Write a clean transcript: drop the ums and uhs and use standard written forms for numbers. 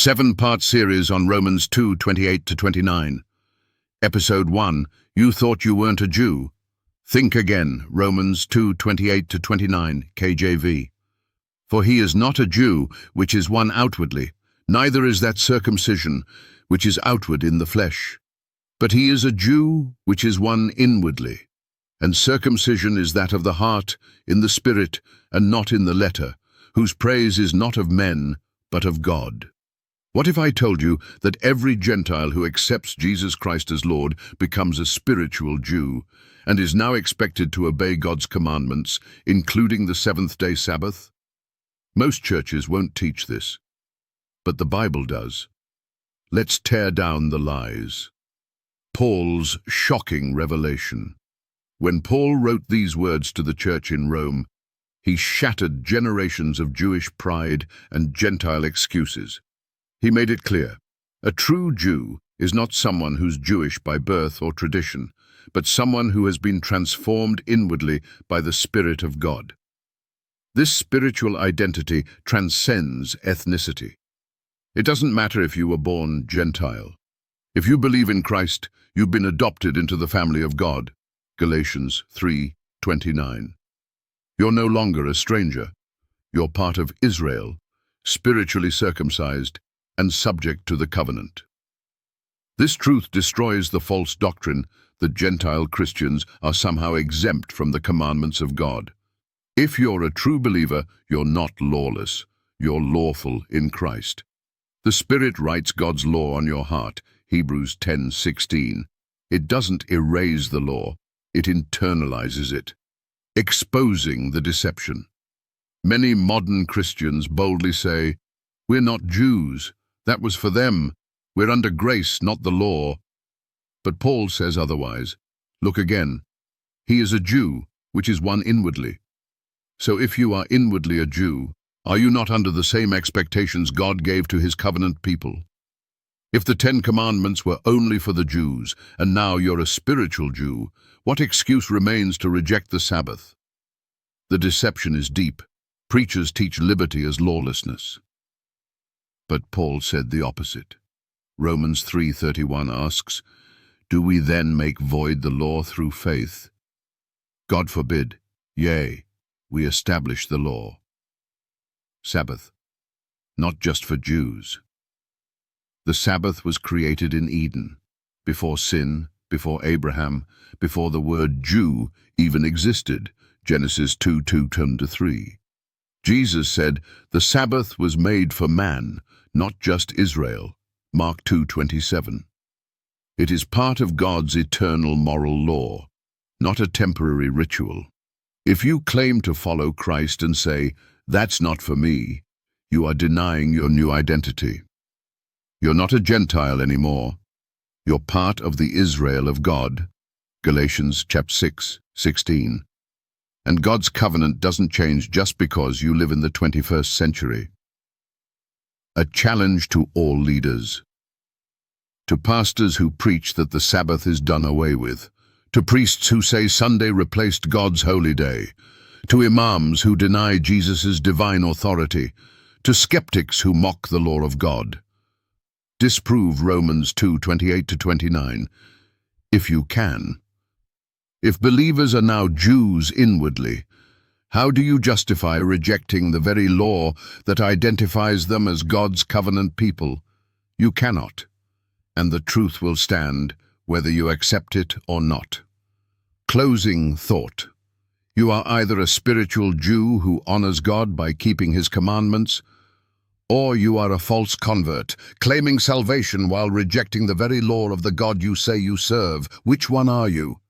7-part series on Romans 2:28-29. Episode 1, You Thought You Weren't a Jew. Think again, Romans 2:28-29, KJV. For he is not a Jew, which is one outwardly, neither is that circumcision, which is outward in the flesh. But he is a Jew, which is one inwardly. And circumcision is that of the heart, in the spirit, and not in the letter, whose praise is not of men, but of God. What if I told you that every Gentile who accepts Jesus Christ as Lord becomes a spiritual Jew, and is now expected to obey God's commandments, including the seventh-day Sabbath? Most churches won't teach this, but the Bible does. Let's tear down the lies. Paul's shocking revelation. When Paul wrote these words to the church in Rome, he shattered generations of Jewish pride and Gentile excuses. He made it clear, a true Jew is not someone who's Jewish by birth or tradition, but someone who has been transformed inwardly by the Spirit of God. This spiritual identity transcends ethnicity. It doesn't matter if you were born Gentile. If you believe in Christ, you've been adopted into the family of God. Galatians 3:29. You're no longer a stranger. You're part of Israel, spiritually circumcised and subject to the covenant. This truth destroys the false doctrine that Gentile Christians are somehow exempt from the commandments of God. If you're a true believer, you're not lawless. You're lawful in Christ. The Spirit writes God's law on your heart, Hebrews 10:16. It doesn't erase the law, it internalizes it, exposing the deception. Many modern Christians boldly say, "We're not Jews. That was for them. We're under grace, not the law." But Paul says otherwise. Look again. He is a Jew, which is one inwardly. So if you are inwardly a Jew, are you not under the same expectations God gave to his covenant people? If the 10 Commandments were only for the Jews, and now you're a spiritual Jew, what excuse remains to reject the Sabbath? The deception is deep. Preachers teach liberty as lawlessness. But Paul said the opposite. Romans 3:31 asks, Do we then make void the law through faith? God forbid. Yea, we establish the law. Sabbath, not just for Jews. The Sabbath was created in Eden, before sin, before Abraham, before the word Jew even existed, Genesis 2:2-3. Jesus said, the Sabbath was made for man, not just Israel, Mark 2:27. It is part of God's eternal moral law, not a temporary ritual. If you claim to follow Christ and say, that's not for me, you are denying your new identity. You're not a Gentile anymore. You're part of the Israel of God, Galatians chapter 6:16. And God's covenant doesn't change just because you live in the 21st century. A challenge to all leaders. To pastors who preach that the Sabbath is done away with. To priests who say Sunday replaced God's holy day. To imams who deny Jesus' divine authority. To skeptics who mock the law of God. Disprove Romans 2:28-29, if you can. If believers are now Jews inwardly, how do you justify rejecting the very law that identifies them as God's covenant people? You cannot, and the truth will stand whether you accept it or not. Closing thought. You are either a spiritual Jew who honors God by keeping his commandments, or you are a false convert, claiming salvation while rejecting the very law of the God you say you serve. Which one are you?